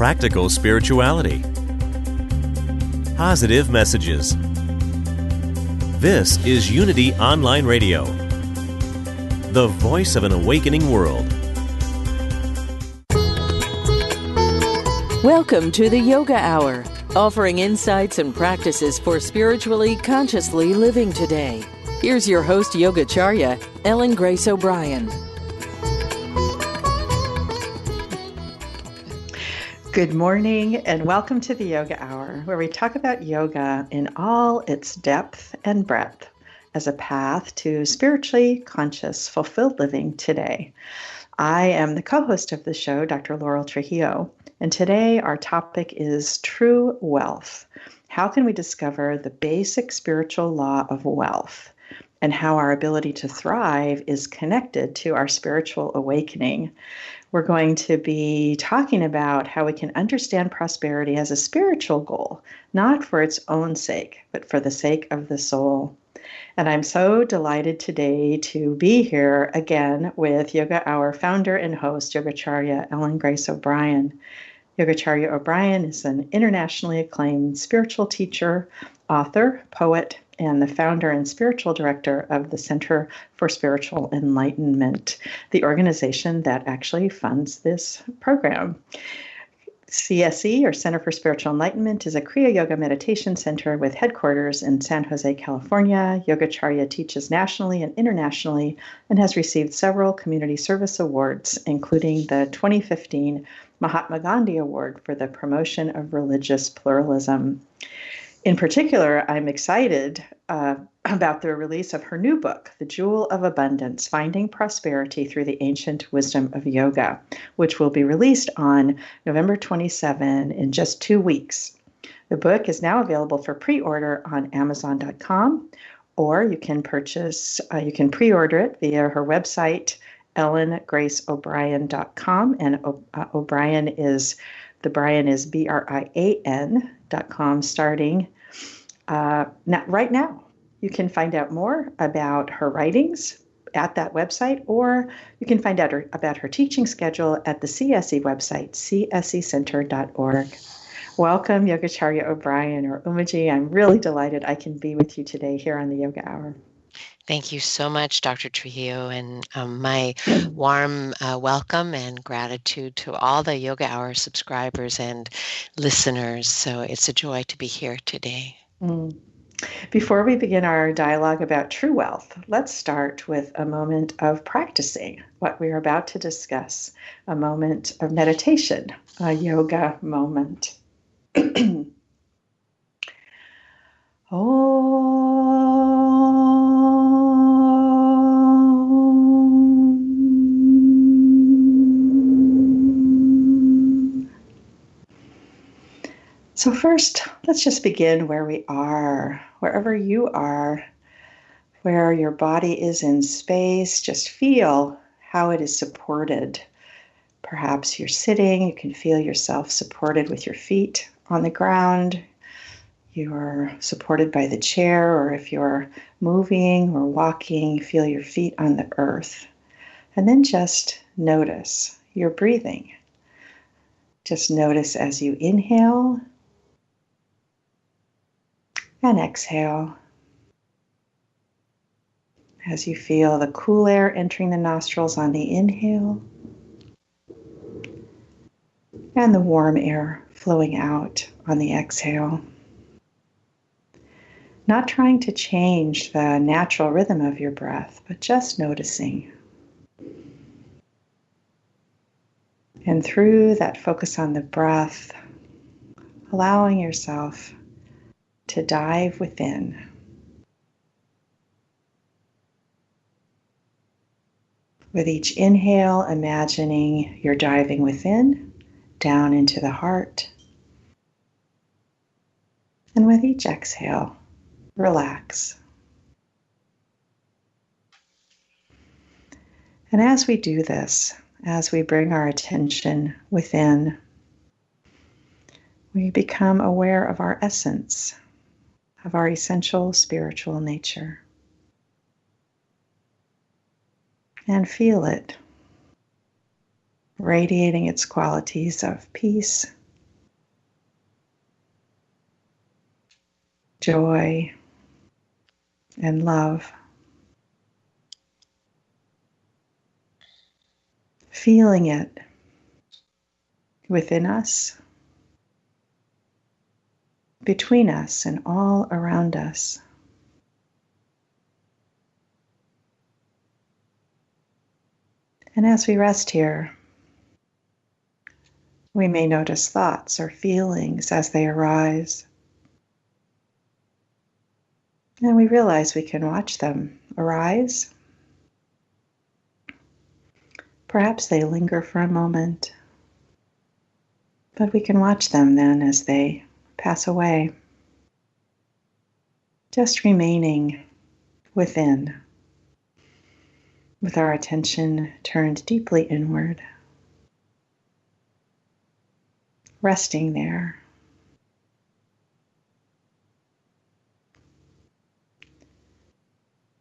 practical spirituality, positive messages. This is Unity Online Radio, the voice of an awakening world. Welcome to the Yoga Hour, offering insights and practices for spiritually consciously living today. Here's your host, Yogacharya Ellen Grace O'Brian. Good morning and welcome to the Yoga Hour, where we talk about yoga in all its depth and breadth as a path to spiritually conscious, fulfilled living today. I am the co-host of the show, Dr. Laurel Trujillo, and today our topic is true wealth. How can we discover the basic spiritual law of wealth and how our ability to thrive is connected to our spiritual awakening? We're going to be talking about how we can understand prosperity as a spiritual goal, not for its own sake, but for the sake of the soul. And I'm so delighted today to be here again with Yoga Hour founder and host, Yogacharya Ellen Grace O'Brian. Yogacharya O'Brian is an internationally acclaimed spiritual teacher, author, poet, and the founder and spiritual director of the Center for Spiritual Enlightenment, the organization that actually funds this program. CSE, or Center for Spiritual Enlightenment, is a Kriya Yoga meditation center with headquarters in San Jose, California. Yogacharya teaches nationally and internationally and has received several community service awards, including the 2015 Mahatma Gandhi Award for the promotion of religious pluralism. In particular, I'm excited about the release of her new book, The Jewel of Abundance, Finding Prosperity Through the Ancient Wisdom of Yoga, which will be released on November 27 in just 2 weeks. The book is now available for pre-order on Amazon.com, or you can pre-order it via her website, ellengraceobrian.com, and O'Brian is Brian.com, starting right now. You can find out more about her writings at that website, or you can find out about her teaching schedule at the CSE website, csecenter.org. Welcome, Yogacharya O'Brian, or Umaji. I'm really delighted I can be with you today here on the Yoga Hour. Thank you so much, Dr. Trujillo, and my warm welcome and gratitude to all the Yoga Hour subscribers and listeners. So it's a joy to be here today. Before we begin our dialogue about true wealth, let's start with a moment of practicing what we are about to discuss, a moment of meditation, a yoga moment. So first, let's just begin where we are, wherever you are, where your body is in space. Just feel how it is supported. Perhaps you're sitting, you can feel yourself supported with your feet on the ground. You're supported by the chair, or if you're moving or walking, feel your feet on the earth. And then just notice your breathing. Just notice as you inhale and exhale, as you feel the cool air entering the nostrils on the inhale and the warm air flowing out on the exhale. Not trying to change the natural rhythm of your breath, but just noticing. And through that focus on the breath, allowing yourself to dive within. With each inhale, imagining you're diving within, down into the heart. And with each exhale, relax. And as we do this, as we bring our attention within, we become aware of our essence, of our essential spiritual nature. And feel it, radiating its qualities of peace, joy, and love. Feeling it within us, between us, and all around us. And as we rest here, we may notice thoughts or feelings as they arise. And we realize we can watch them arise. Perhaps they linger for a moment, but we can watch them then as they pass away, just remaining within, with our attention turned deeply inward, resting there.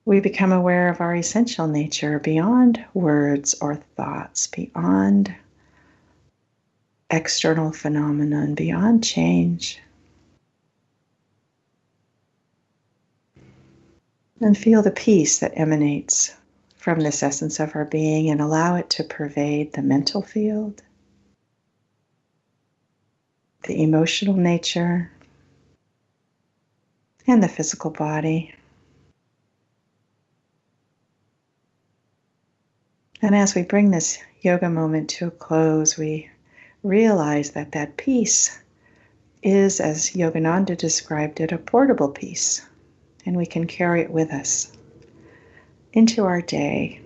We become aware of our essential nature beyond words or thoughts, beyond external phenomenon, beyond change. And feel the peace that emanates from this essence of our being, and allow it to pervade the mental field, the emotional nature, and the physical body. And as we bring this yoga moment to a close, we realize that that peace is, as Yogananda described it, a portable peace, and we can carry it with us into our day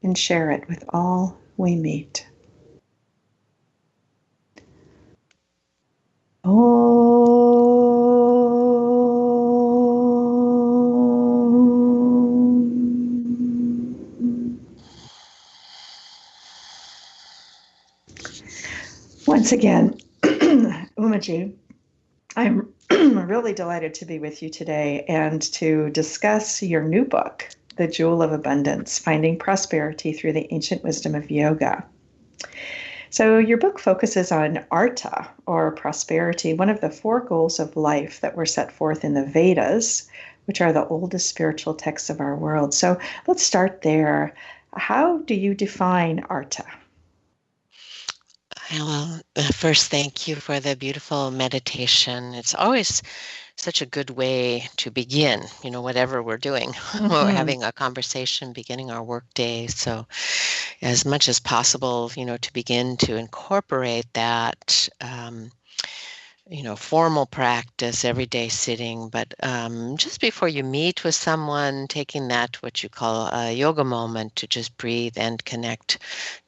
and share it with all we meet. Once again, Umaji, I'm really delighted to be with you today and to discuss your new book, The Jewel of Abundance, Finding Prosperity Through the Ancient Wisdom of Yoga. So your book focuses on artha, or prosperity, one of the 4 goals of life that were set forth in the Vedas, which are the oldest spiritual texts of our world. So let's start there. How do you define artha? Well, first, thank you for the beautiful meditation. It's always such a good way to begin, whatever we're doing. We're having a conversation, beginning our work day. So as much as possible, to begin to incorporate that, formal practice, everyday sitting. But just before you meet with someone, taking that, what you call a yoga moment, to just breathe and connect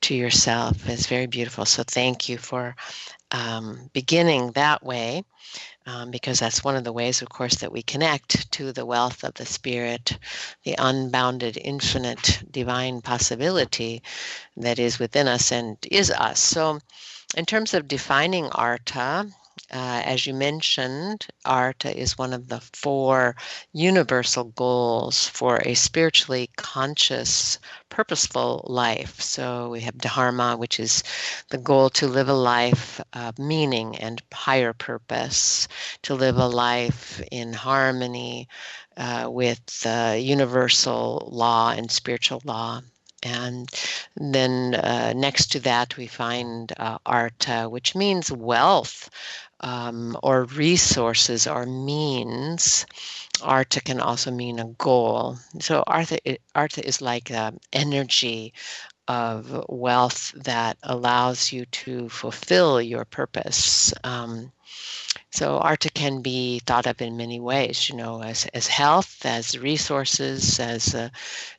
to yourself is very beautiful. So thank you for beginning that way. Because that's one of the ways, of course, that we connect to the wealth of the spirit, the unbounded, infinite, divine possibility that is within us and is us. So in terms of defining artha, as you mentioned, artha is one of the 4 universal goals for a spiritually conscious, purposeful life. So we have dharma, which is the goal to live a life of meaning and higher purpose, to live a life in harmony with universal law and spiritual law. And then next to that, we find artha, which means wealth, or resources or means. Artha can also mean a goal. So artha is like energy of wealth that allows you to fulfill your purpose. So artha can be thought of in many ways, as health, as resources, as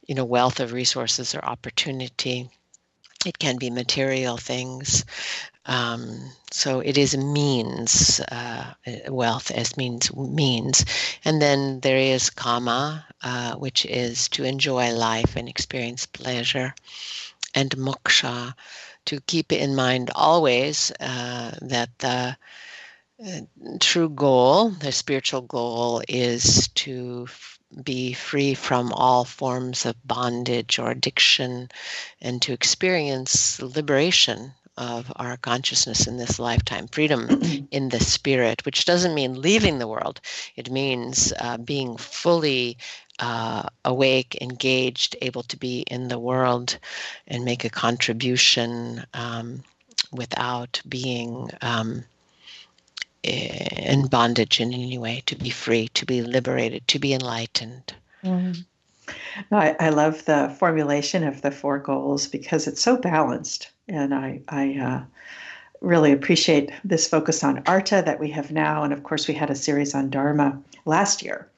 wealth of resources or opportunity. It can be material things. So it is means, wealth as means. And then there is kama, which is to enjoy life and experience pleasure, and moksha, to keep in mind always that the true goal, the spiritual goal, is to be free from all forms of bondage or addiction, and to experience liberation of our consciousness in this lifetime, freedom in the spirit, which doesn't mean leaving the world. It means being fully awake, engaged, able to be in the world and make a contribution without being in bondage in any way, to be free, to be liberated, to be enlightened. Mm. No, I love the formulation of the four goals because it's so balanced. And I really appreciate this focus on Arta that we have now. And of course, we had a series on Dharma last year.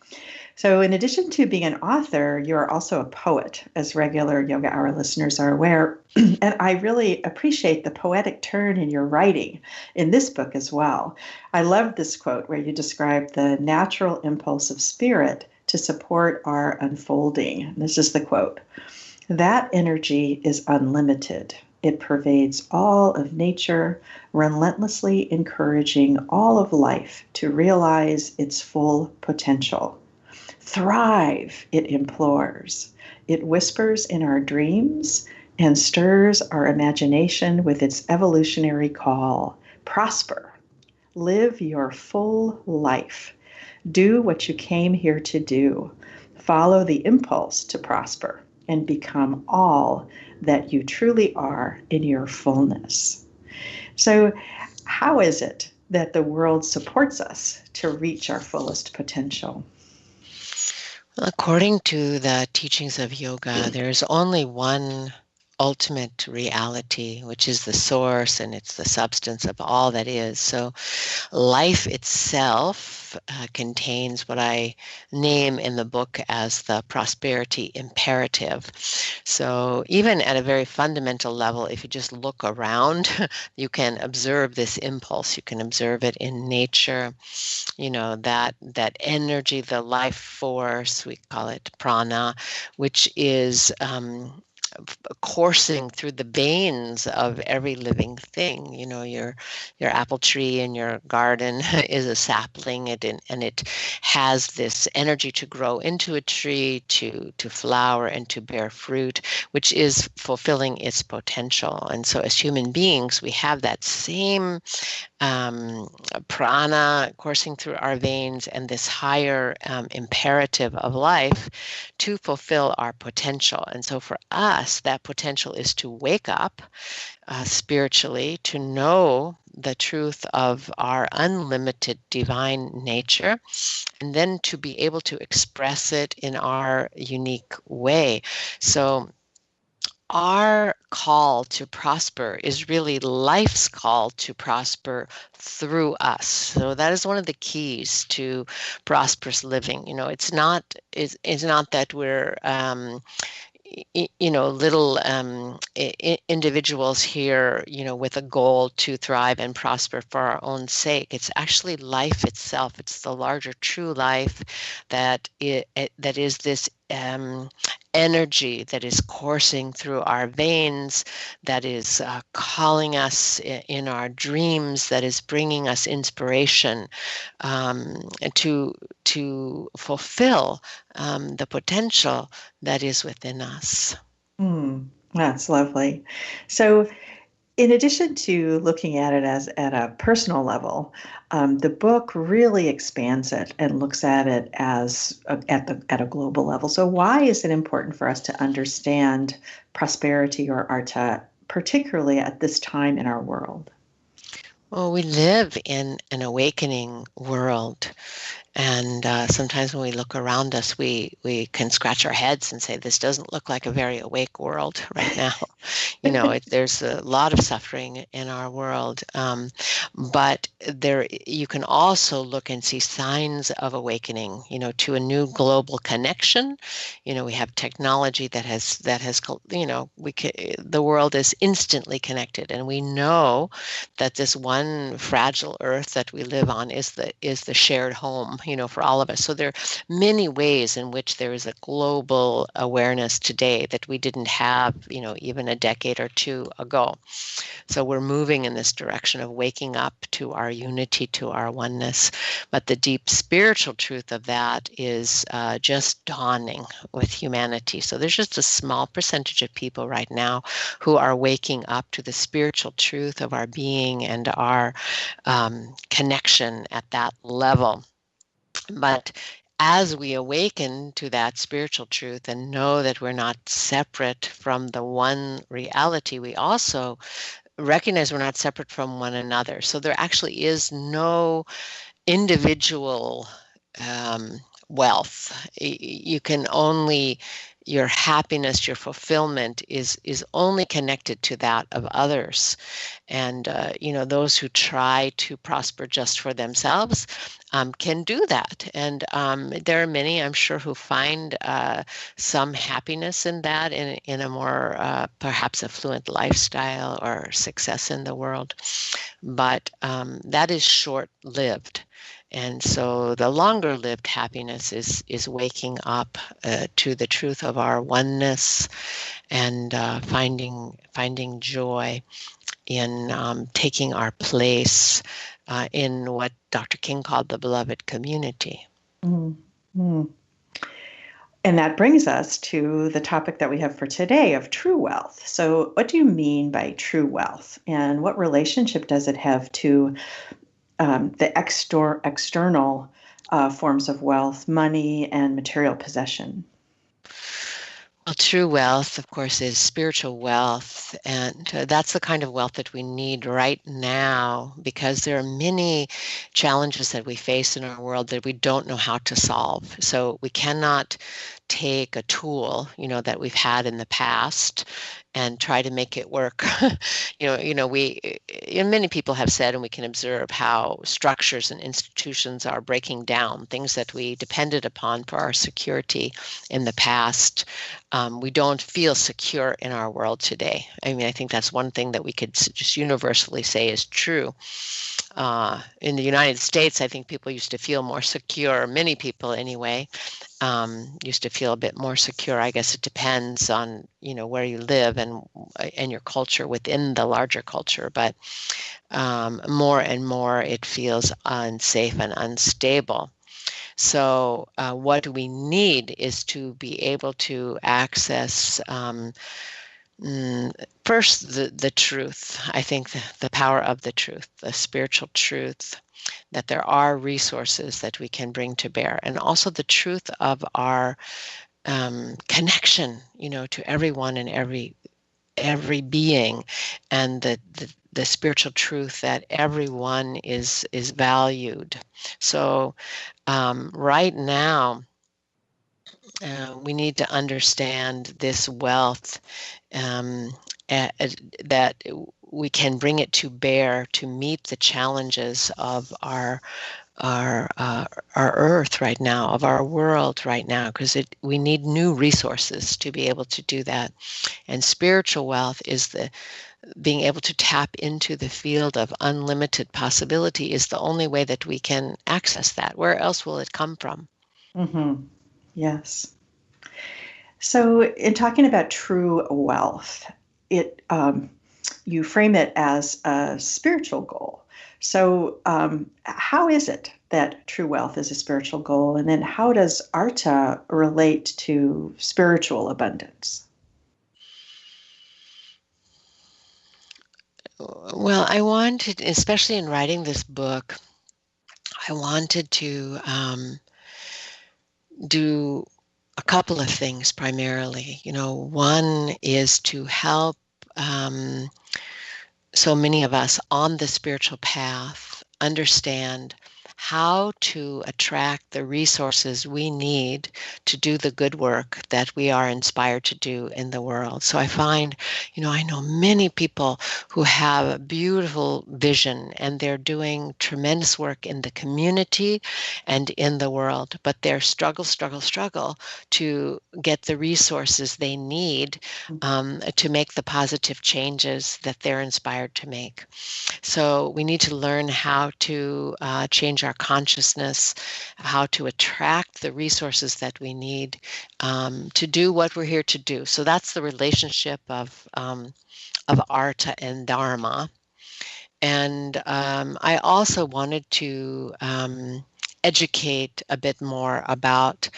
So in addition to being an author, you're also a poet, as regular Yoga Hour listeners are aware. And I really appreciate the poetic turn in your writing in this book as well. I love this quote where you describe the natural impulse of spirit to support our unfolding. This is the quote: "That energy is unlimited. It pervades all of nature, relentlessly encouraging all of life to realize its full potential. Thrive, it implores. It whispers in our dreams and stirs our imagination with its evolutionary call. Prosper. Live your full life. Do what you came here to do. Follow the impulse to prosper and become all that you truly are in your fullness." So, how is it that the world supports us to reach our fullest potential? According to the teachings of yoga, there's only one ultimate reality, which is the source, and it's the substance of all that is. So life itself contains what I name in the book as the prosperity imperative. So even at a very fundamental level, if you just look around, you can observe this impulse. You can observe it in nature. You know, that energy, the life force, we call it prana, which is coursing through the veins of every living thing. You know, your apple tree in your garden is a sapling, and it has this energy to grow into a tree, to flower, and to bear fruit, which is fulfilling its potential. And so as human beings, we have that same prana coursing through our veins and this higher imperative of life to fulfill our potential. And so for us, that potential is to wake up spiritually, to know the truth of our unlimited divine nature, and then to be able to express it in our unique way. So our call to prosper is really life's call to prosper through us. So that is one of the keys to prosperous living. You know, it's not that we're little individuals here, with a goal to thrive and prosper for our own sake. It's actually life itself. It's the larger true life that is this energy that is coursing through our veins, that is calling us in our dreams, that is bringing us inspiration to fulfill the potential that is within us. That's lovely. So, in addition to looking at it as at a personal level, the book really expands it and looks at it as at a global level. So why is it important for us to understand prosperity or arta, particularly at this time in our world? Well, we live in an awakening world. And sometimes when we look around us, we can scratch our heads and say, this doesn't look like a very awake world right now. There's a lot of suffering in our world. But you can also look and see signs of awakening, to a new global connection. We have technology that has the world is instantly connected. And we know that this one fragile earth that we live on is the shared home. for all of us. So there are many ways in which there is a global awareness today that we didn't have, even a decade or two ago. So we're moving in this direction of waking up to our unity, to our oneness. But the deep spiritual truth of that is just dawning with humanity. So there's just a small percentage of people right now who are waking up to the spiritual truth of our being and our connection at that level. But as we awaken to that spiritual truth and know that we're not separate from the one reality, we also recognize we're not separate from one another. So there actually is no individual wealth. You can only, your happiness, your fulfillment is only connected to that of others. And, those who try to prosper just for themselves can do that. And there are many, I'm sure, who find some happiness in that, in a more perhaps affluent lifestyle or success in the world. But that is short-lived. And so the longer-lived happiness is waking up to the truth of our oneness and finding joy in taking our place in what Dr. King called the beloved community. Mm-hmm. And that brings us to the topic that we have for today of true wealth. So what do you mean by true wealth? And what relationship does it have to the external forms of wealth, money, and material possession? Well, true wealth, of course, is spiritual wealth, and that's the kind of wealth that we need right now, because there are many challenges that we face in our world that we don't know how to solve. So we cannot take a tool, that we've had in the past and try to make it work. Many people have said, and we can observe how structures and institutions are breaking down, things that we depended upon for our security in the past. We don't feel secure in our world today. I think that's one thing that we could just universally say is true. In the United States, I think people used to feel more secure, many people anyway, used to feel a bit more secure. I guess it depends on, where you live and your culture within the larger culture. But more and more it feels unsafe and unstable. So what we need is to be able to access first the truth. I think the power of the truth, the spiritual truth, that there are resources that we can bring to bear, and also the truth of our connection, to everyone and every being, and the spiritual truth that everyone is valued. So right now, we need to understand this wealth, that we can bring it to bear to meet the challenges of our earth right now, of our world right now, because we need new resources to be able to do that. And spiritual wealth is being able to tap into the field of unlimited possibility is the only way that we can access that. Where else will it come from? Mm-hmm. Yes. So in talking about true wealth, you frame it as a spiritual goal. So how is it that true wealth is a spiritual goal? And then how does Artha relate to spiritual abundance? Well, I wanted, especially in writing this book, I wanted to do a couple of things primarily. One is to help so many of us on the spiritual path understand how to attract the resources we need to do the good work that we are inspired to do in the world. So I find, I know many people who have a beautiful vision and they're doing tremendous work in the community and in the world, but they're struggle to get the resources they need to make the positive changes that they're inspired to make. So we need to learn how to change change our consciousness, how to attract the resources that we need to do what we're here to do. So that's the relationship of Artha and Dharma. And I also wanted to educate a bit more about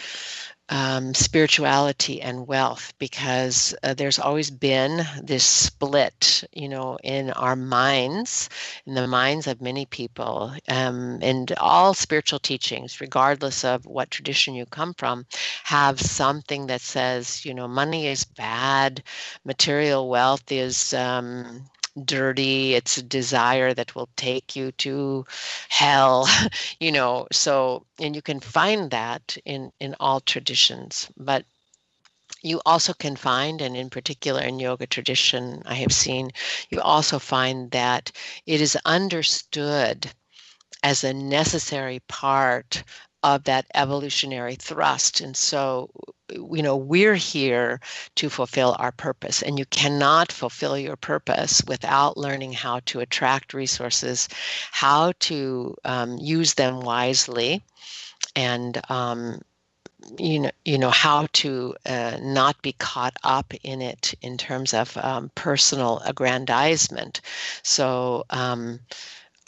spirituality and wealth, because there's always been this split, in our minds, in the minds of many people, and all spiritual teachings, regardless of what tradition you come from, have something that says, money is bad, material wealth is dirty, it's a desire that will take you to hell, so, and you can find that in all traditions, but you also can find, and in particular in yoga tradition, I have seen, you also find that it is understood as a necessary part of that evolutionary thrust. And so, we're here to fulfill our purpose, and you cannot fulfill your purpose without learning how to attract resources, how to use them wisely, and how to not be caught up in it in terms of personal aggrandizement. So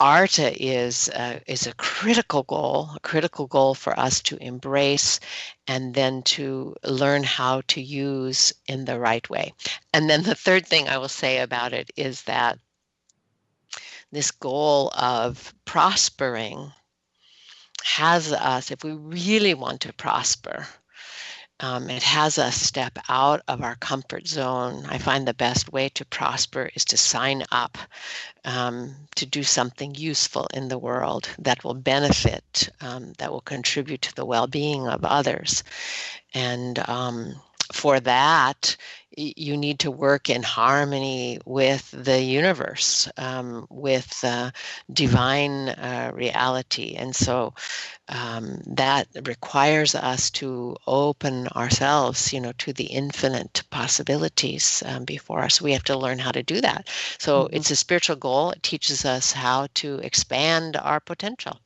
Artha is a critical goal for us to embrace, and then to learn how to use in the right way. And then the third thing I will say about it is that this goal of prospering has us, if we really want to prosper, it has us step out of our comfort zone. I find the best way to prosper is to sign up to do something useful in the world that will benefit, that will contribute to the well-being of others. And for that, you need to work in harmony with the universe, with divine reality. And so that requires us to open ourselves, to the infinite possibilities before us. We have to learn how to do that. So it's a spiritual goal. It teaches us how to expand our potential.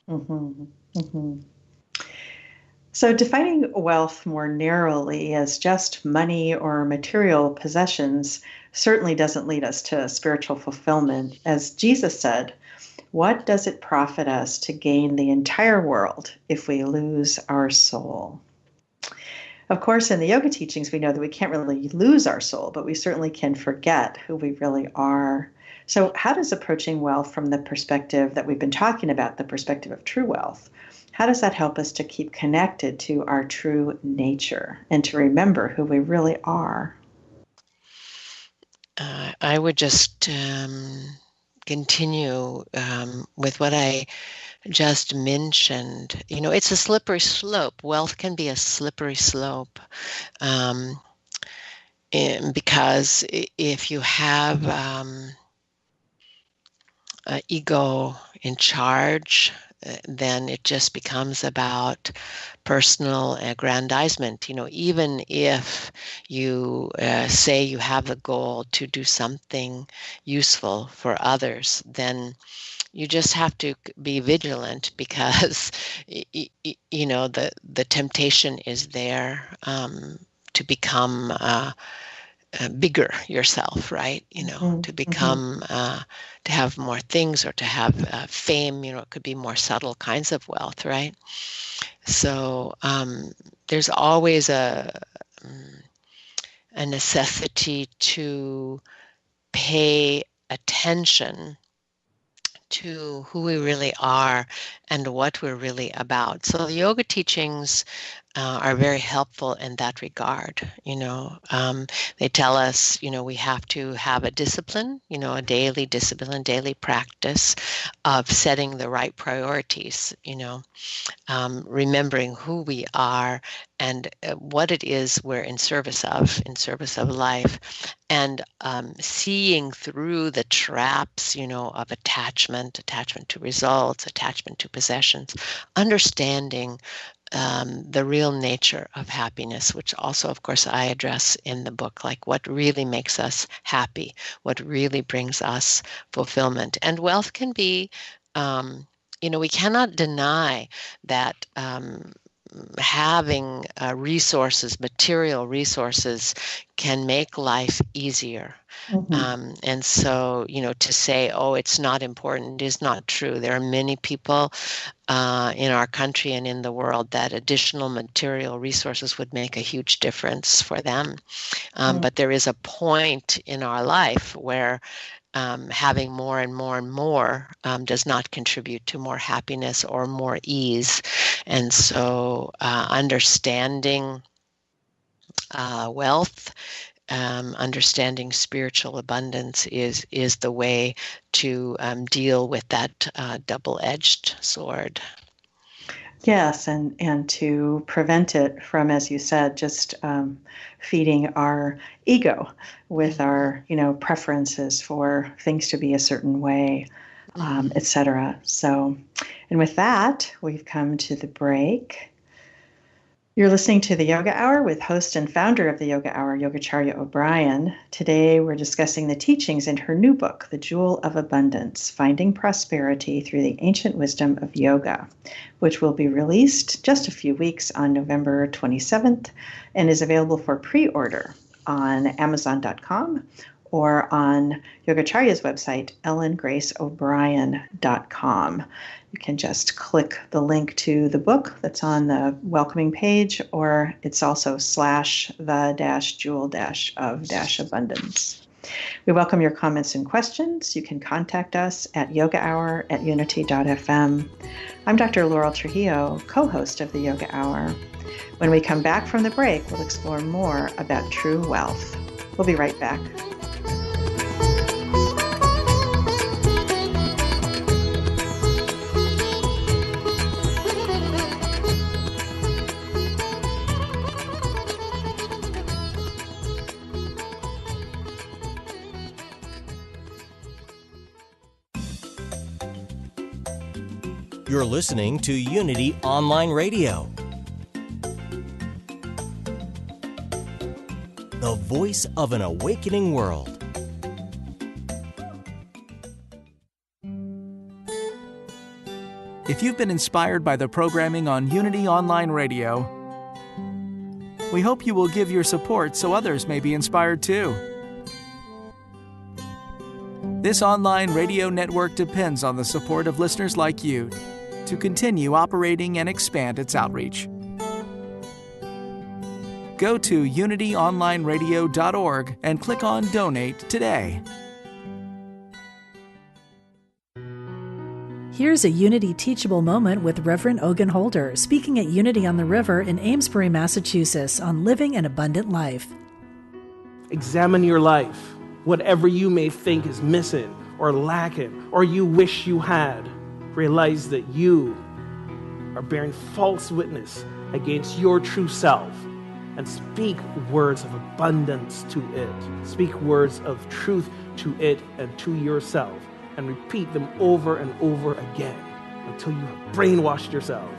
Mm-hmm. Mm-hmm. So defining wealth more narrowly as just money or material possessions certainly doesn't lead us to spiritual fulfillment. As Jesus said, what does it profit us to gain the entire world if we lose our soul? Of course, in the yoga teachings, we know that we can't really lose our soul, but we certainly can forget who we really are. So how does approaching wealth from the perspective that we've been talking about, the perspective of true wealth, how does that help us to keep connected to our true nature and to remember who we really are? I would just continue with what I just mentioned. It's a slippery slope. Wealth can be a slippery slope, because if you have ego in charge, then it just becomes about personal aggrandizement. Even if you say you have the goal to do something useful for others, then you just have to be vigilant, because the temptation is there to become bigger yourself, right? To become, to have more things, or to have fame. It could be more subtle kinds of wealth, right? So there's always a necessity to pay attention to who we really are and what we're really about. So the yoga teachings are very helpful in that regard. They tell us, we have to have a discipline, a daily discipline, daily practice of setting the right priorities, remembering who we are and what it is we're in service of life, and seeing through the traps, of attachment to results, attachment to possessions, understanding the real nature of happiness, which also, of course, I address in the book, like what really makes us happy, what really brings us fulfillment. And wealth can be we cannot deny that having resources, material resources, can make life easier. And so, to say, oh, it's not important is not true. There are many people in our country and in the world that additional material resources would make a huge difference for them. But there is a point in our life where having more and more and more does not contribute to more happiness or more ease. And so understanding wealth, understanding spiritual abundance is the way to deal with that double-edged sword. Yes, and to prevent it from, as you said, just feeding our ego with our, preferences for things to be a certain way, etc. So, and with that, we've come to the break. You're listening to the Yoga Hour with host and founder of the Yoga Hour, Yogacharya O'Brian. Today, we're discussing the teachings in her new book, The Jewel of Abundance, Finding Prosperity Through the Ancient Wisdom of Yoga, which will be released just a few weeks on November 27th and is available for pre-order on Amazon.com or on Yogacharya's website, ellengraceobrian.com. You can just click the link to the book that's on the welcoming page, or it's also /the-jewel-of-abundance. We welcome your comments and questions. You can contact us at yogahour@unity.fm. I'm Dr. Laurel Trujillo, co-host of the Yoga Hour. When we come back from the break, we'll explore more about true wealth. We'll be right back. You're listening to Unity Online Radio, the voice of an awakening world. If you've been inspired by the programming on Unity Online Radio, we hope you will give your support so others may be inspired too. This online radio network depends on the support of listeners like you to continue operating and expand its outreach. Go to unityonlineradio.org and click on Donate today. Here's a Unity teachable moment with Reverend Ogun Holder speaking at Unity on the River in Amesbury, Massachusetts on living an abundant life. Examine your life. Whatever you may think is missing or lacking or you wish you had, realize that you are bearing false witness against your true self, and speak words of abundance to it. Speak words of truth to it and to yourself, and repeat them over and over again until you have brainwashed yourself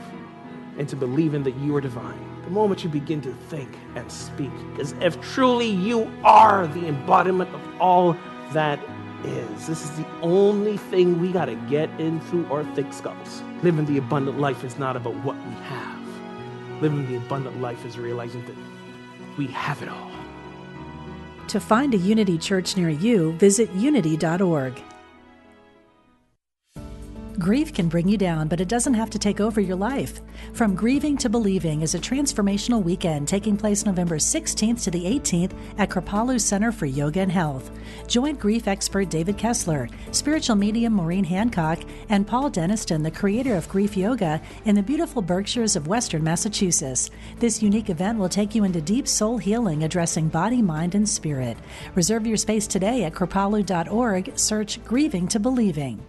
into believing that you are divine. The moment you begin to think and speak, as if truly you are the embodiment of all that is. This is the only thing we got to get in through our thick skulls. Living the abundant life is not about what we have. Living the abundant life is realizing that we have it all. To find a Unity church near you, visit unity.org. Grief can bring you down, but it doesn't have to take over your life. From Grieving to Believing is a transformational weekend taking place November 16th to the 18th at Kripalu Center for Yoga and Health. Join grief expert David Kessler, spiritual medium Maureen Hancock, and Paul Denniston, the creator of Grief Yoga, in the beautiful Berkshires of Western Massachusetts. This unique event will take you into deep soul healing, addressing body, mind, and spirit. Reserve your space today at kripalu.org. Search Grieving to Believing.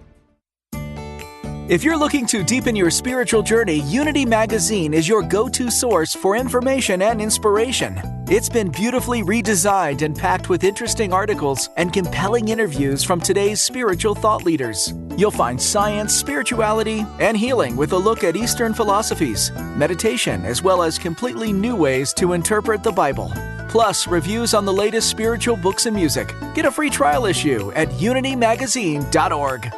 If you're looking to deepen your spiritual journey, Unity Magazine is your go-to source for information and inspiration. It's been beautifully redesigned and packed with interesting articles and compelling interviews from today's spiritual thought leaders. You'll find science, spirituality, and healing with a look at Eastern philosophies, meditation, as well as completely new ways to interpret the Bible. Plus, reviews on the latest spiritual books and music. Get a free trial issue at unitymagazine.org.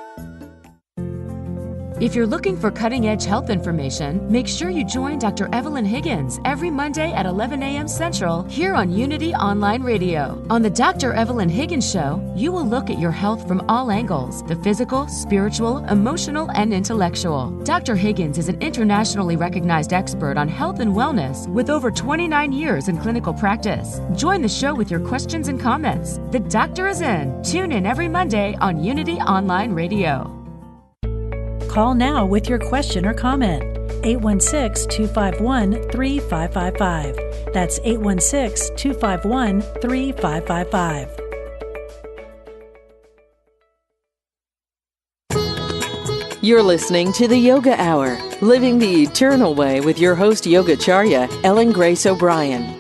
If you're looking for cutting-edge health information, make sure you join Dr. Evelyn Higgins every Monday at 11 a.m. Central here on Unity Online Radio. On the Dr. Evelyn Higgins Show, you will look at your health from all angles: the physical, spiritual, emotional, and intellectual. Dr. Higgins is an internationally recognized expert on health and wellness with over 29 years in clinical practice. Join the show with your questions and comments. The doctor is in. Tune in every Monday on Unity Online Radio. Call now with your question or comment. 816-251-3555. That's 816-251-3555. You're listening to the Yoga Hour, Living the Eternal Way with your host, Yogacharya Ellen Grace O'Brian.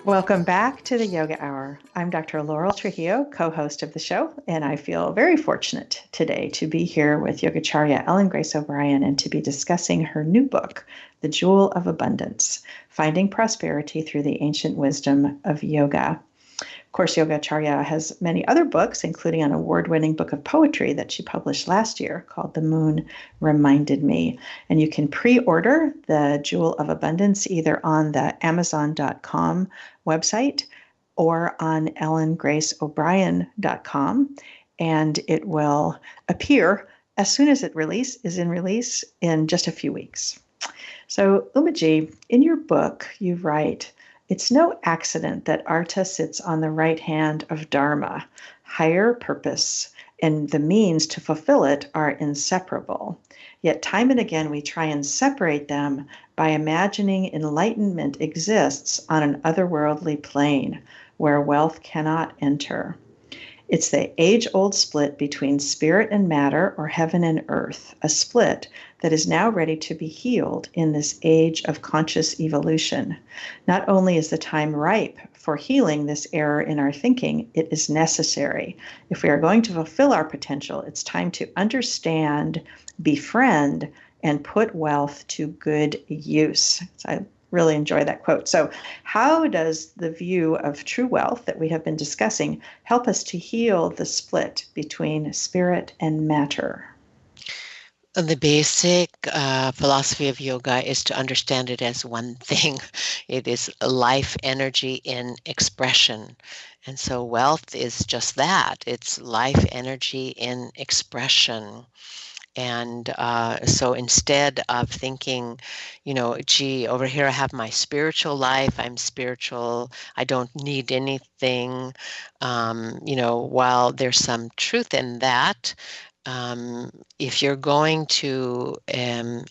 Welcome back to the Yoga Hour. I'm Dr. Laurel Trujillo, co-host of the show, and I feel very fortunate today to be here with Yogacharya Ellen Grace O'Brian and to be discussing her new book, The Jewel of Abundance, Finding Prosperity Through the Ancient Wisdom of Yoga. Of course, Yogacharya has many other books, including an award-winning book of poetry that she published last year called The Moon Reminded Me. And you can pre-order The Jewel of Abundance either on the Amazon.com website or on ellengraceobrian.com. And it will appear as soon as it is in release in just a few weeks. So, Umaji, in your book, you write, "It's no accident that Artha sits on the right hand of Dharma. Higher purpose and the means to fulfill it are inseparable. Yet time and again we try and separate them by imagining enlightenment exists on an otherworldly plane where wealth cannot enter. It's the age-old split between spirit and matter, or heaven and earth, a split that is now ready to be healed in this age of conscious evolution. Not only is the time ripe for healing this error in our thinking, it is necessary. If we are going to fulfill our potential, it's time to understand, befriend, and put wealth to good use." So I really enjoy that quote. So how does the view of true wealth that we have been discussing help us to heal the split between spirit and matter? The basic philosophy of yoga is to understand it as one thing. It is life energy in expression. And so wealth is just that. It's life energy in expression. And so instead of thinking, gee, over here I have my spiritual life, I'm spiritual, I don't need anything, while there's some truth in that, if you're going to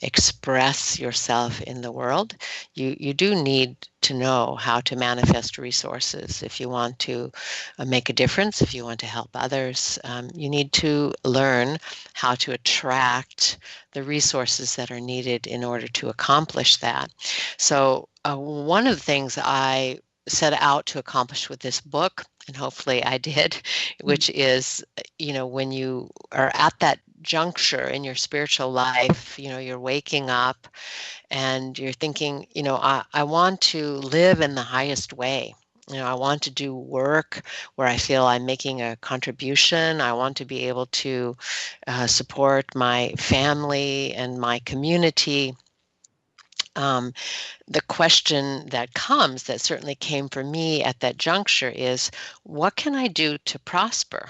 express yourself in the world, you do need to know how to manifest resources. If you want to make a difference, if you want to help others, you need to learn how to attract the resources that are needed in order to accomplish that. So one of the things I set out to accomplish with this book, and hopefully I did, which is, when you are at that juncture in your spiritual life, you're waking up and you're thinking, I want to live in the highest way. I want to do work where I feel I'm making a contribution. I want to be able to support my family and my community. The question that comes, that certainly came for me at that juncture, is what can I do to prosper?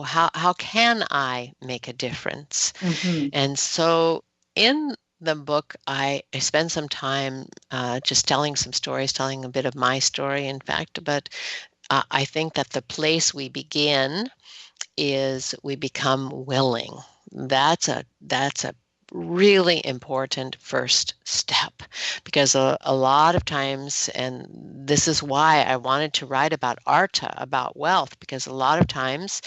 How can I make a difference? Mm-hmm. And so in the book, I spend some time just telling some stories, telling a bit of my story, in fact, but I think that the place we begin is we become willing. That's a really important first step, because a lot of times, and this is why I wanted to write about Artha, about wealth, because a lot of times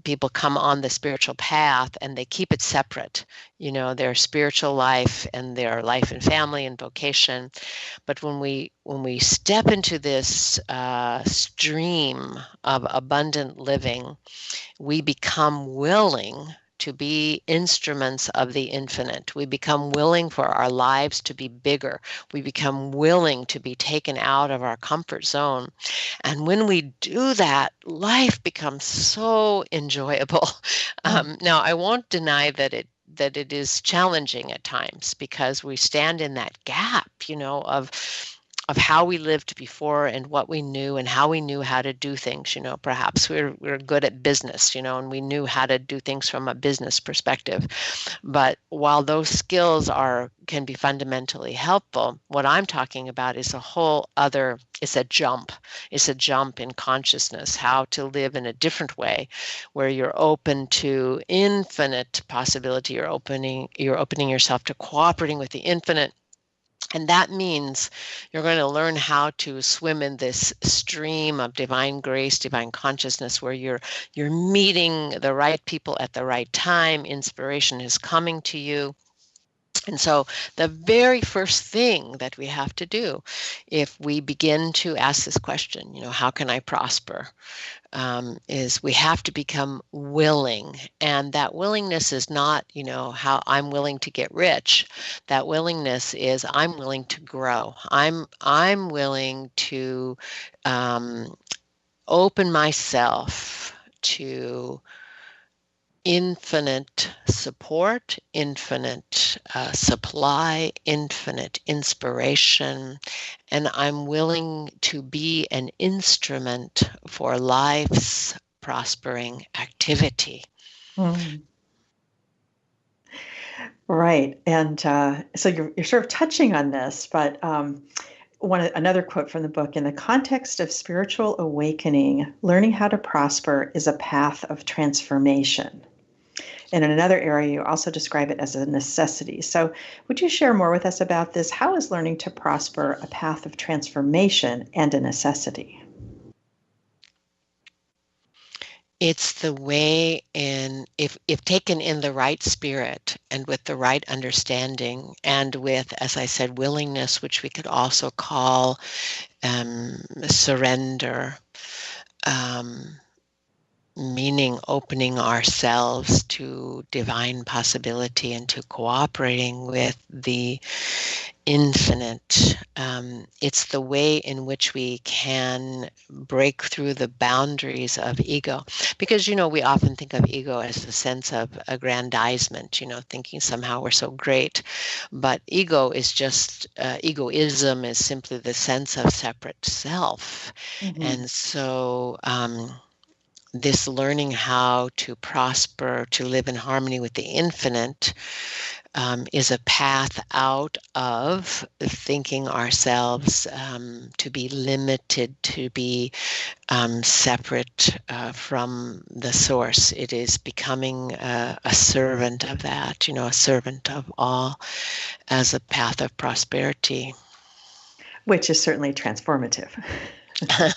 people come on the spiritual path and they keep it separate, their spiritual life and their life and family and vocation. But when we step into this stream of abundant living, we become willing to be instruments of the infinite. We become willing for our lives to be bigger. We become willing to be taken out of our comfort zone. And when we do that, life becomes so enjoyable. Now, I won't deny that it is challenging at times, because we stand in that gap, of how we lived before and what we knew and how we knew how to do things. Perhaps we're good at business, and we knew how to do things from a business perspective. But while those skills can be fundamentally helpful, what I'm talking about is it's a jump. It's a jump in consciousness, how to live in a different way, where you're open to infinite possibility. You're opening yourself to cooperating with the infinite. And that means you're going to learn how to swim in this stream of divine grace, divine consciousness, where you're meeting the right people at the right time. Inspiration is coming to you. And so the very first thing that we have to do, if we begin to ask this question, how can I prosper? Is we have to become willing. And that willingness is not, how I'm willing to get rich. That willingness is I'm willing to grow. I'm willing to open myself to infinite support, infinite supply, infinite inspiration, and I'm willing to be an instrument for life's prospering activity. Right. And so you're sort of touching on this, but another quote from the book: in the context of spiritual awakening, learning how to prosper is a path of transformation. And in another area, you also describe it as a necessity. So would you share more with us about this? How is learning to prosper a path of transformation and a necessity? It's the way if taken in the right spirit and with the right understanding and with, as I said, willingness, which we could also call surrender, meaning opening ourselves to divine possibility and to cooperating with the infinite. It's the way in which we can break through the boundaries of ego. Because, we often think of ego as the sense of aggrandizement, thinking somehow we're so great. But ego is just, egoism is simply the sense of separate self. Mm-hmm. And so this learning how to prosper, to live in harmony with the infinite, is a path out of thinking ourselves to be limited, to be separate from the source. It is becoming a servant of that, a servant of all, as a path of prosperity. Which is certainly transformative.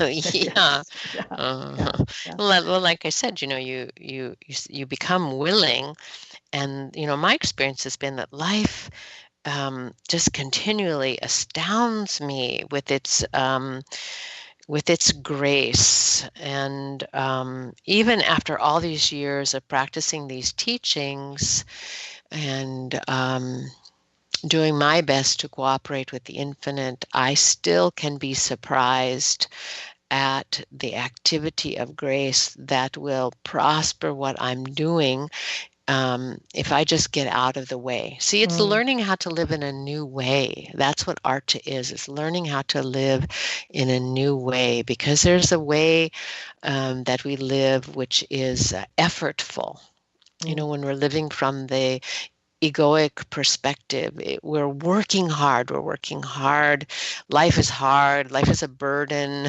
Yeah. Well, like I said, you become willing. And, my experience has been that life just continually astounds me with its grace. And even after all these years of practicing these teachings and doing my best to cooperate with the infinite, I still can be surprised at the activity of grace that will prosper what I'm doing if I just get out of the way. See, it's learning how to live in a new way. That's what arta is. It's learning how to live in a new way, because there's a way that we live which is effortful. When we're living from the egoic perspective, we're working hard. Life is hard. Life is a burden.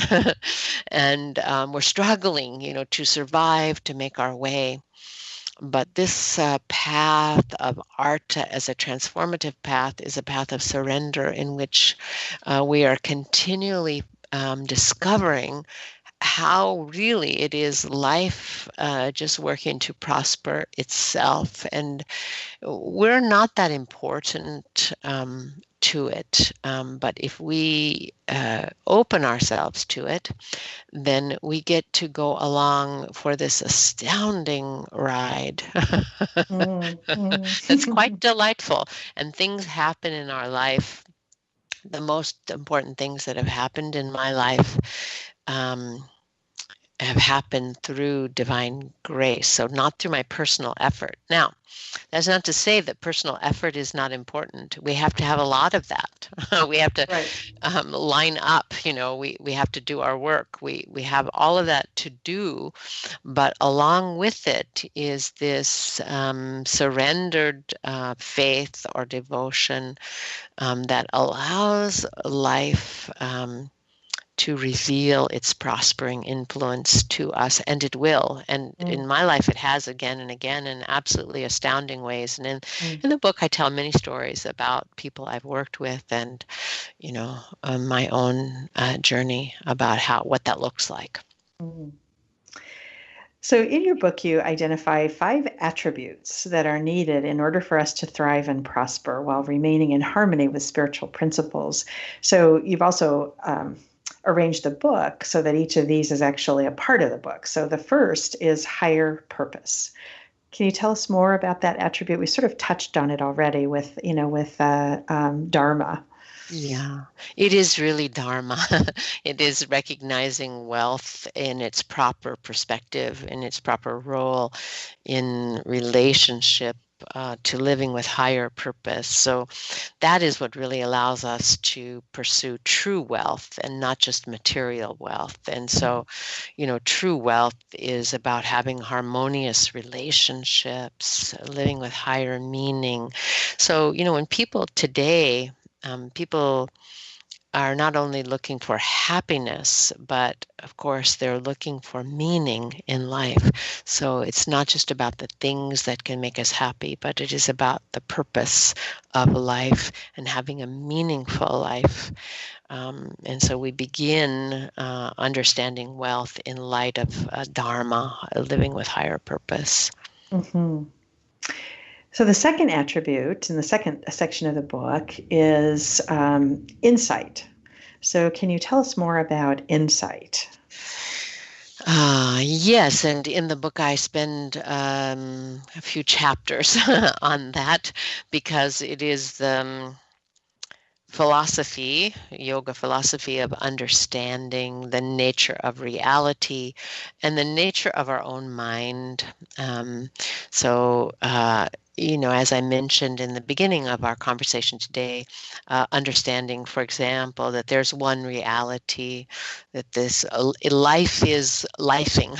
And we're struggling, to survive, to make our way. But this path of arta as a transformative path is a path of surrender, in which we are continually discovering how really it is life just working to prosper itself. And we're not that important to it. But if we open ourselves to it, then we get to go along for this astounding ride. It's quite delightful. And things happen in our life. The most important things that have happened in my life have happened through divine grace, so not through my personal effort. Now, that's not to say that personal effort is not important. We have to have a lot of that. We have to line up, we have to do our work. We have all of that to do, but along with it is this surrendered faith or devotion that allows life to reveal its prospering influence to us, and it will. And in my life, it has again and again in absolutely astounding ways. And in the book, I tell many stories about people I've worked with, and my own journey about what that looks like. So in your book, you identify 5 attributes that are needed in order for us to thrive and prosper while remaining in harmony with spiritual principles. So you've also arranged the book so that each of these is actually a part of the book. So the first is higher purpose. Can you tell us more about that attribute? We sort of touched on it already with Dharma. Yeah, it is really Dharma. It is recognizing wealth in its proper perspective, in its proper role in relationship to living with higher purpose. So that is what really allows us to pursue true wealth and not just material wealth. And so, true wealth is about having harmonious relationships, living with higher meaning. So, when people today, people are not only looking for happiness, but of course they're looking for meaning in life. So it's not just about the things that can make us happy, but it is about the purpose of life and having a meaningful life. And so we begin understanding wealth in light of Dharma, living with higher purpose. Mm-hmm. So the second attribute in the second section of the book is insight. So can you tell us more about insight? Yes, and in the book I spend a few chapters on that, because it is the philosophy, yoga philosophy of understanding the nature of reality and the nature of our own mind. As I mentioned in the beginning of our conversation today, understanding, for example, that there's one reality, that this life is lifing,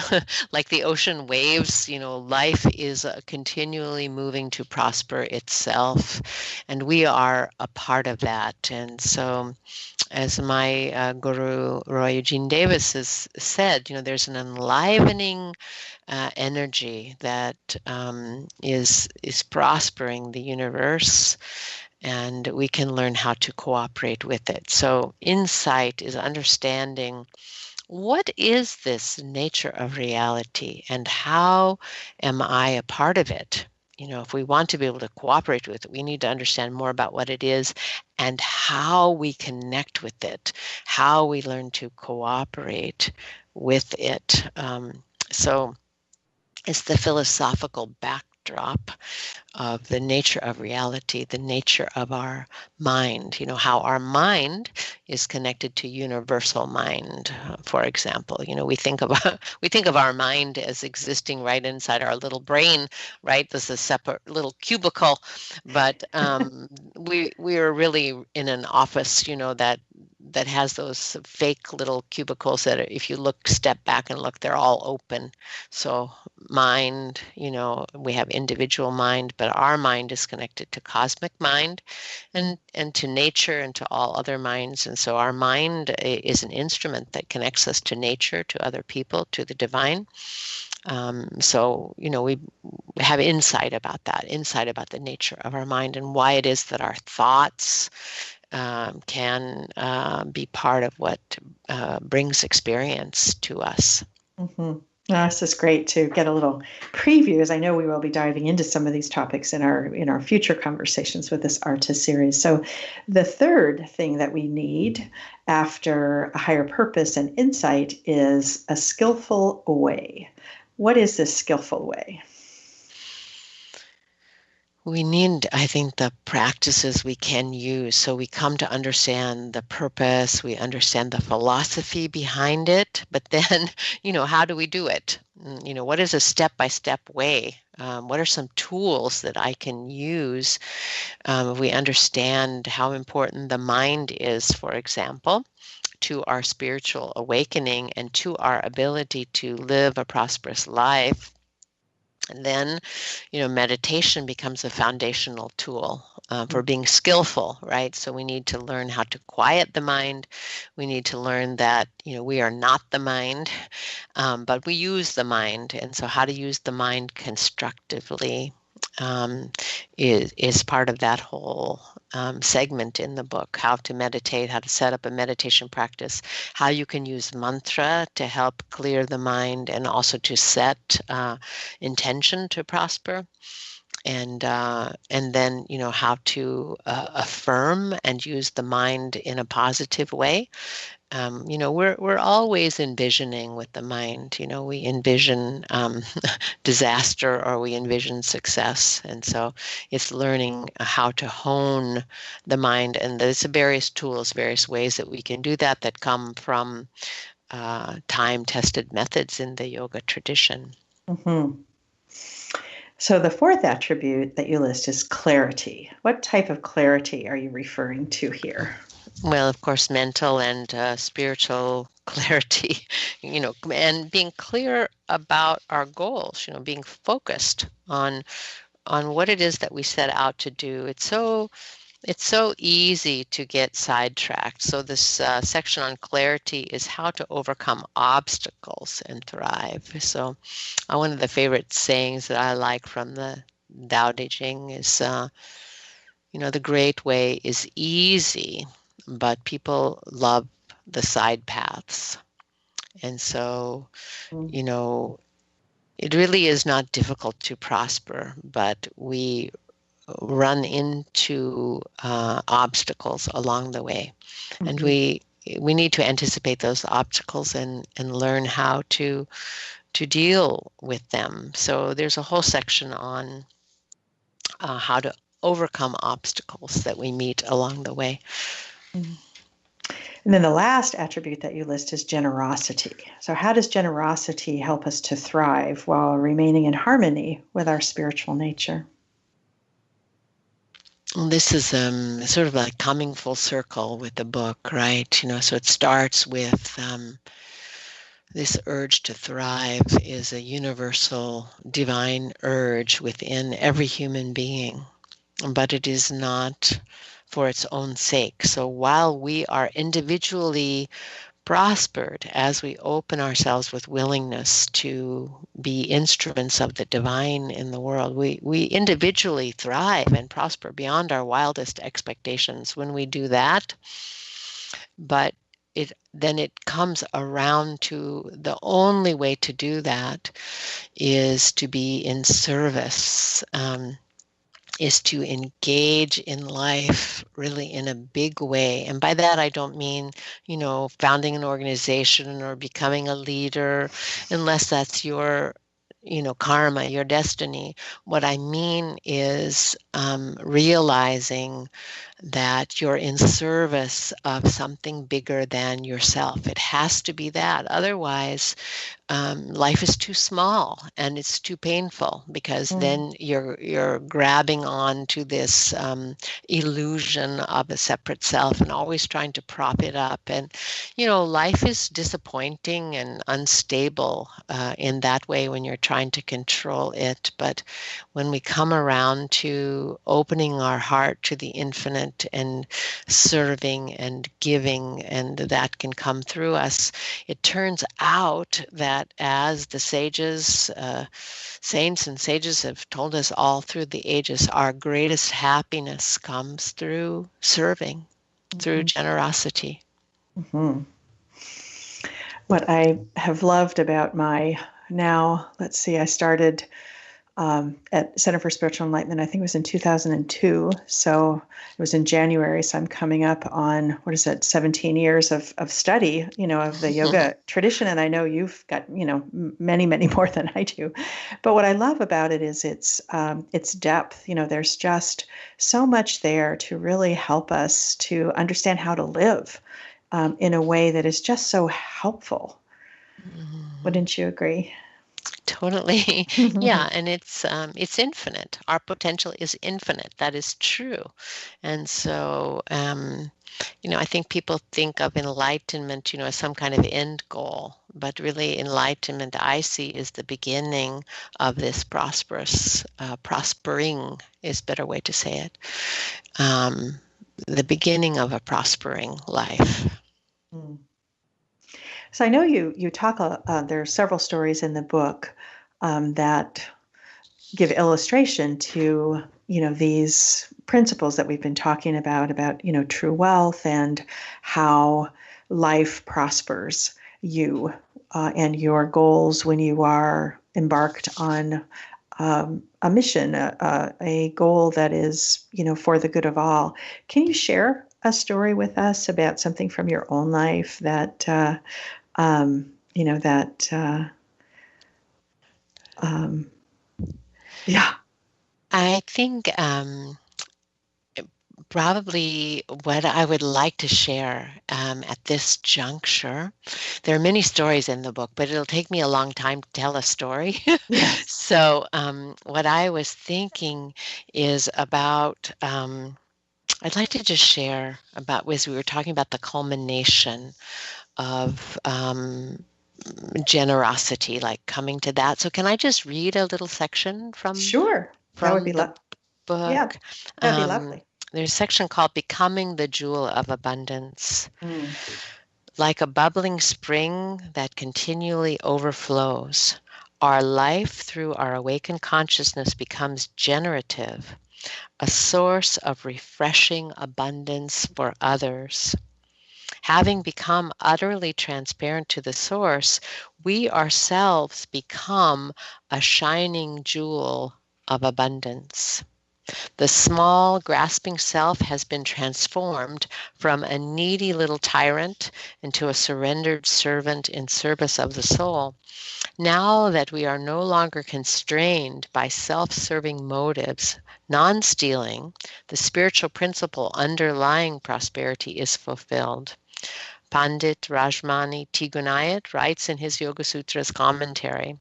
like the ocean waves, life is continually moving to prosper itself, and we are a part of that. And so, as my guru, Roy Eugene Davis, has said, there's an enlivening energy that is prospering the universe, and we can learn how to cooperate with it. So insight is understanding, what is this nature of reality and how am I a part of it? If we want to be able to cooperate with it, we need to understand more about what it is and how we connect with it, how we learn to cooperate with it. So it's the philosophical backdrop of the nature of reality, the nature of our mind, how our mind is connected to universal mind. For example, we think of our mind as existing right inside our little brain, right? This is a separate little cubicle, but we are really in an office, that has those fake little cubicles that if you step back and look, they're all open. So mind, we have individual mind, but our mind is connected to cosmic mind and to nature and to all other minds. And so our mind is an instrument that connects us to nature, to other people, to the divine. We have insight about that, insight about the nature of our mind and why it is that our thoughts can be part of what brings experience to us. Mm-hmm. This is great to get a little preview, as I know we will be diving into some of these topics in our future conversations with this artist series. So the third thing that we need after a higher purpose and insight is a skillful way. What is this skillful way? We need, I think, the practices we can use. So we come to understand the purpose, we understand the philosophy behind it, but then, how do we do it? What is a step-by-step way? What are some tools that I can use? If we understand how important the mind is, for example, to our spiritual awakening and to our ability to live a prosperous life, and then, meditation becomes a foundational tool for being skillful, right? So we need to learn how to quiet the mind. We need to learn that, we are not the mind, but we use the mind. And so how to use the mind constructively is part of that whole segment in the book. How to meditate, how to set up a meditation practice, how you can use mantra to help clear the mind and also to set intention to prosper. And then, how to affirm and use the mind in a positive way. We're always envisioning with the mind. We envision disaster or we envision success, and so it's learning how to hone the mind. And there's various tools, various ways that we can do that come from time-tested methods in the yoga tradition. Mm-hmm. So the fourth attribute that you list is clarity. What type of clarity are you referring to here? Well, of course, mental and spiritual clarity, and being clear about our goals, being focused on what it is that we set out to do. It's so easy to get sidetracked. So this section on clarity is how to overcome obstacles and thrive. So one of the favorite sayings that I like from the Tao Te Ching is, the great way is easy, but people love the side paths. And so, it really is not difficult to prosper, but we run into obstacles along the way. Mm-hmm. And we need to anticipate those obstacles and learn how to deal with them. So there's a whole section on how to overcome obstacles that we meet along the way. Mm-hmm. And then the last attribute that you list is generosity. So how does generosity help us to thrive while remaining in harmony with our spiritual nature? This is sort of like coming full circle with the book, right? So it starts with this urge to thrive is a universal divine urge within every human being, but it is not for its own sake. So while we are individually prospered as we open ourselves with willingness to be instruments of the divine in the world, we individually thrive and prosper beyond our wildest expectations when we do that. But then it comes around to the only way to do that is to be in service, is to engage in life really in a big way. And by that, I don't mean, founding an organization or becoming a leader, unless that's your, karma, your destiny. What I mean is realizing that you're in service of something bigger than yourself. It has to be that. Otherwise, life is too small and it's too painful, because then you're grabbing on to this illusion of a separate self and always trying to prop it up. And, life is disappointing and unstable in that way when you're trying to control it. But when we come around to opening our heart to the infinite and serving and giving, and that can come through us, it turns out that, as the sages, saints and sages have told us all through the ages, our greatest happiness comes through serving. through generosity. Mm-hmm. What I have loved about I started at Center for Spiritual Enlightenment, I think it was in 2002. So it was in January. So I'm coming up on, 17 years of study, of the yoga tradition. And I know you've got, many, many more than I do. But what I love about it is its depth. There's just so much there to really help us to understand how to live in a way that is just so helpful. Mm-hmm. Wouldn't you agree? Totally. Yeah, and it's infinite. Our potential is infinite. That is true. And so, I think people think of enlightenment, as some kind of end goal, but really enlightenment I see is the beginning of this prospering is a better way to say it. The beginning of a prospering life. So I know you talk, there are several stories in the book that give illustration to, these principles that we've been talking about, true wealth and how life prospers you and your goals when you are embarked on a mission, a goal that is, for the good of all. Can you share a story with us about something from your own life that, yeah. I think probably what I would like to share at this juncture, there are many stories in the book, but it'll take me a long time to tell a story. Yes. So what I was thinking is about, I'd like to just share about, as we were talking about the culmination of generosity, like coming to that. So can I just read a little section from Sure. That would be the book? Yeah, that'd be lovely. There's a section called Becoming the Jewel of Abundance. Like a bubbling spring that continually overflows, our life through our awakened consciousness becomes generative, a source of refreshing abundance for others. Having become utterly transparent to the source, we ourselves become a shining jewel of abundance. The small, grasping self has been transformed from a needy little tyrant into a surrendered servant in service of the soul. Now that we are no longer constrained by self-serving motives, non-stealing, the spiritual principle underlying prosperity is fulfilled. Pandit Rajmani Tigunayat writes in his Yoga Sutras commentary,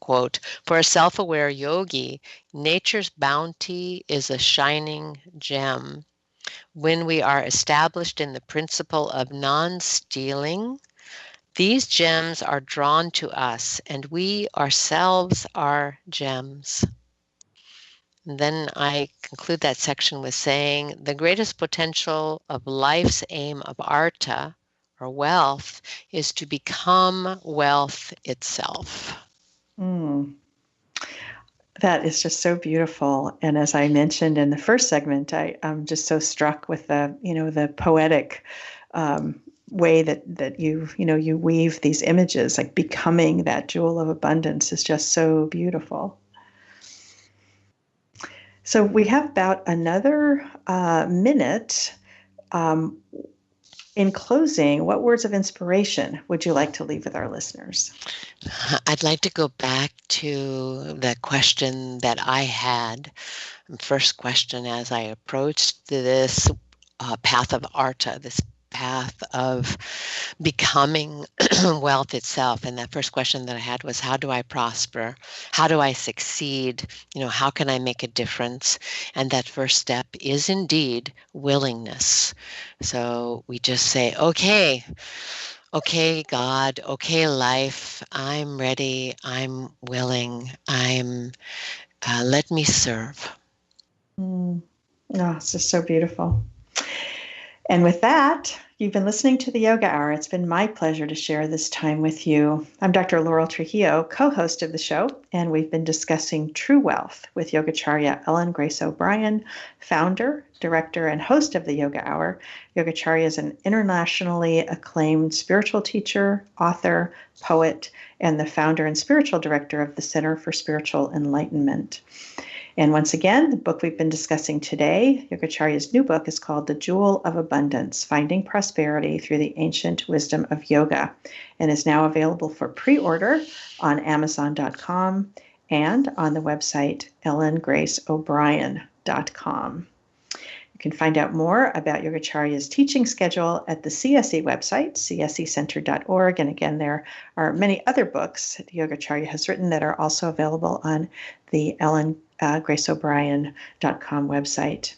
quote, "For a self-aware yogi, nature's bounty is a shining gem. When we are established in the principle of non-stealing, these gems are drawn to us, and we ourselves are gems." And then I conclude that section with saying, the greatest potential of life's aim of artha, or wealth, is to become wealth itself. That is just so beautiful. And as I mentioned in the first segment, I'm just so struck with the poetic way that you weave these images, like becoming that jewel of abundance is just so beautiful. So we have about another minute. In closing, what words of inspiration would you like to leave with our listeners? I'd like to go back to the question that I had, first question as I approached this path of artha, this path of becoming wealth itself. And that first question that I had was, how do I prosper? How do I succeed? How can I make a difference? And that first step is indeed willingness. So we just say, okay, God, okay, life, I'm ready, I'm willing, let me serve. Oh, it's just so beautiful. And with that, You've been listening to the Yoga Hour. It's been my pleasure to share this time with you. I'm Dr. Laurel Trujillo, co-host of the show, and we've been discussing true wealth with Yogacharya Ellen Grace O'Brian, founder, director, and host of the Yoga Hour. Yogacharya is an internationally acclaimed spiritual teacher, author, poet, and the founder and spiritual director of the Center for Spiritual Enlightenment. And once again, the book we've been discussing today, Yogacharya's new book, is called The Jewel of Abundance, Finding Prosperity Through the Ancient Wisdom of Yoga, and is now available for pre-order on Amazon.com and on the website ellengraceobrian.com. You can find out more about Yogacharya's teaching schedule at the CSE website, csecenter.org. And again, there are many other books that Yogacharya has written that are also available on the ellengraceobrian.com website.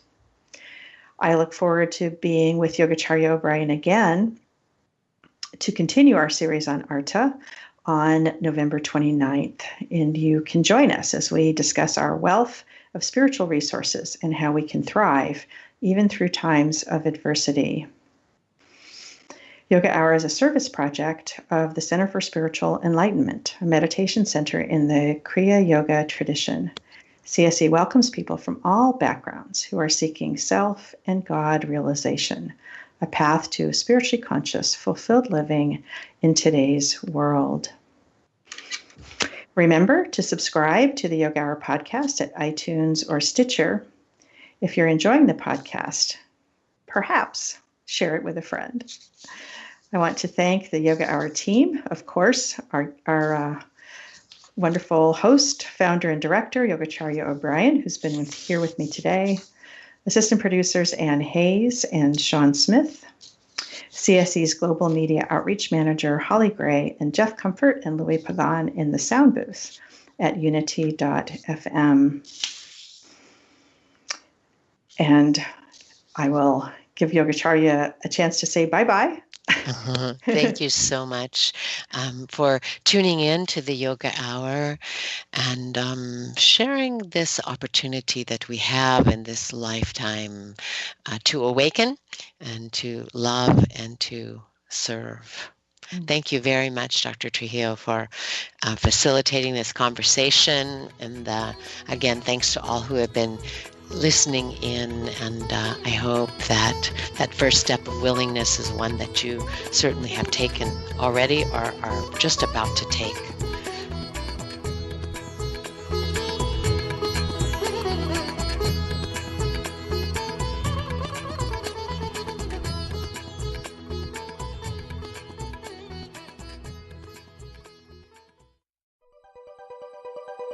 I look forward to being with Yogacharya O'Brian again to continue our series on Artha on November 29th. And you can join us as we discuss our wealth of spiritual resources and how we can thrive even through times of adversity. Yoga Hour is a service project of the Center for Spiritual Enlightenment, a meditation center in the Kriya Yoga tradition. CSE welcomes people from all backgrounds who are seeking self and God realization, a path to spiritually conscious, fulfilled living in today's world. Remember to subscribe to the Yoga Hour podcast at iTunes or Stitcher. If you're enjoying the podcast, perhaps share it with a friend. I want to thank the Yoga Hour team, of course, our wonderful host, founder, and director, Yogacharya O'Brian, who's been here with me today, assistant producers Ann Hayes and Sean Smith, CSE's Global Media Outreach Manager, Holly Gray, and Jeff Comfort and Louis Pagan in the sound booth at unity.fm. And I will give Yogacharya a chance to say bye-bye. Thank you so much for tuning in to the Yoga Hour and sharing this opportunity that we have in this lifetime to awaken and to love and to serve. Thank you very much, Dr. Trujillo, for facilitating this conversation. And again, thanks to all who have been listening in, and I hope that that first step of willingness is one that you certainly have taken already or are just about to take.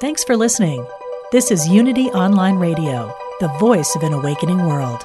Thanks for listening. This is Unity Online Radio, the voice of an awakening world.